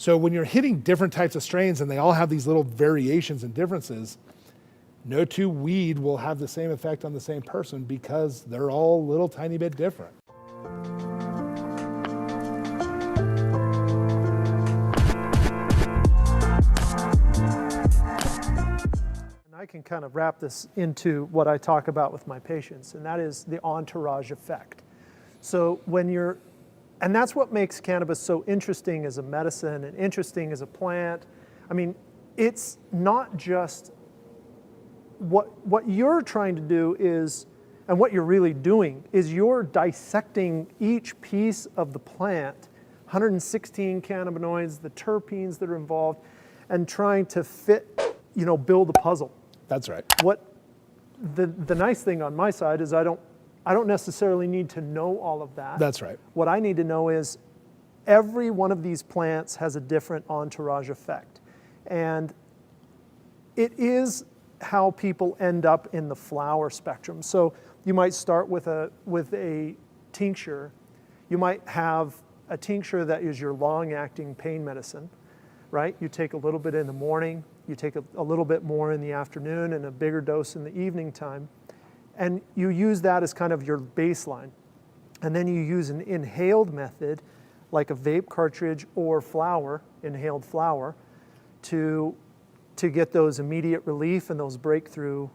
So when you're hitting different types of strains and they all have these little variations and differences, no two weed will have the same effect on the same person because they're all a little tiny bit different. I can kind of wrap this into what I talk about with my patients, and that is the entourage effect. So and that's what makes cannabis so interesting as a medicine and interesting as a plant. I mean, it's not just what you're trying to do is, and what you're really doing is you're dissecting each piece of the plant, 116 cannabinoids, the terpenes that are involved, and trying to build a puzzle. That's right. What the nice thing on my side is I don't necessarily need to know all of that. That's right. What I need to know is every one of these plants has a different entourage effect. And it is how people end up in the flower spectrum. So you might start with a tincture. You might have a tincture that is your long-acting pain medicine, right? You take a little bit in the morning, you take a little bit more in the afternoon, and a bigger dose in the evening time. And you use that as kind of your baseline. And then you use an inhaled method, like a vape cartridge or flower, inhaled flower, to get those immediate relief and those breakthrough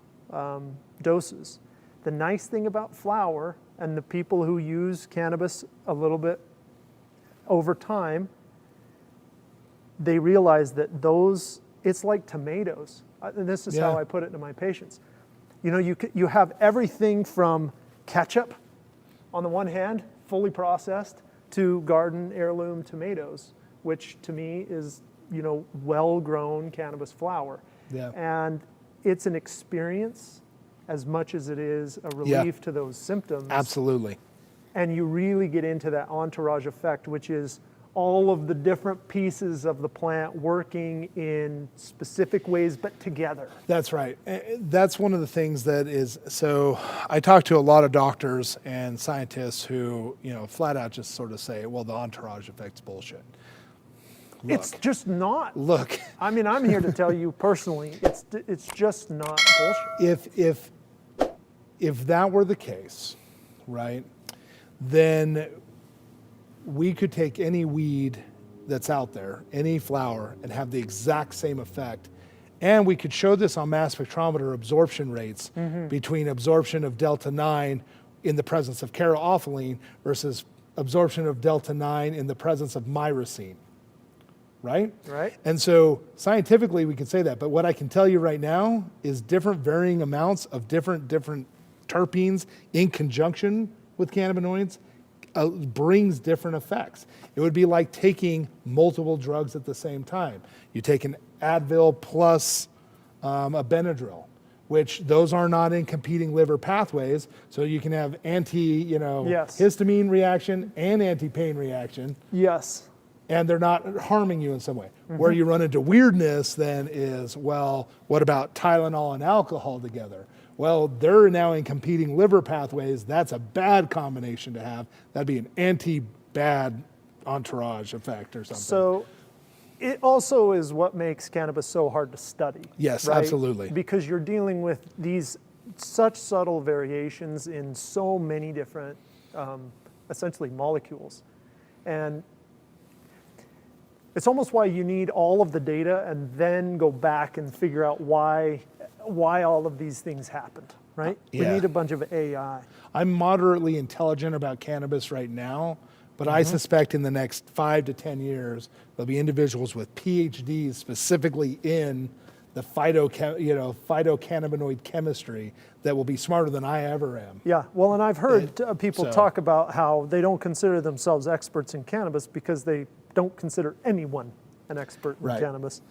doses. The nice thing about flower, and the people who use cannabis a little bit over time, they realize that it's like tomatoes. And this is how I put it to my patients. You know, you have everything from ketchup on the one hand, fully processed, to garden heirloom tomatoes, which to me is, well-grown cannabis flower. Yeah. And it's an experience as much as it is a relief to those symptoms. Absolutely. And you really get into that entourage effect, which is all of the different pieces of the plant working in specific ways, but together. That's right. That's one of the things that is, so I talk to a lot of doctors and scientists who, flat out just sort of say, well, the entourage effect's bullshit. Look, it's just not. Look. I mean, I'm here to tell you personally, it's just not bullshit. If that were the case, right, then we could take any weed that's out there, any flower, and have the exact same effect. And we could show this on mass spectrometer absorption rates between absorption of delta-9 in the presence of caryophyllene versus absorption of delta-9 in the presence of myrcene, right? Right. And so scientifically we can say that, but what I can tell you right now is different varying amounts of different terpenes in conjunction with cannabinoids brings different effects. It would be like taking multiple drugs at the same time. You take an Advil plus a Benadryl, which those are not in competing liver pathways, so you can have histamine reaction and anti-pain reaction. Yes. And they're not harming you in some way. Where you run into weirdness then is, well, what about Tylenol and alcohol together? Well, they're now in competing liver pathways. That's a bad combination to have. That'd be an anti-bad entourage effect or something. So it also is what makes cannabis so hard to study. Yes, right? absolutely. Because you're dealing with these such subtle variations in so many different, essentially molecules. And it's almost why you need all of the data and then go back and figure out why all of these things happened, right? We need a bunch of AI. I'm moderately intelligent about cannabis right now, but I suspect in the next 5 to 10 years, there'll be individuals with PhDs specifically in the phytocannabinoid chemistry that will be smarter than I ever am. Yeah, well, and I've heard people talk about how they don't consider themselves experts in cannabis because they don't consider anyone an expert in cannabis.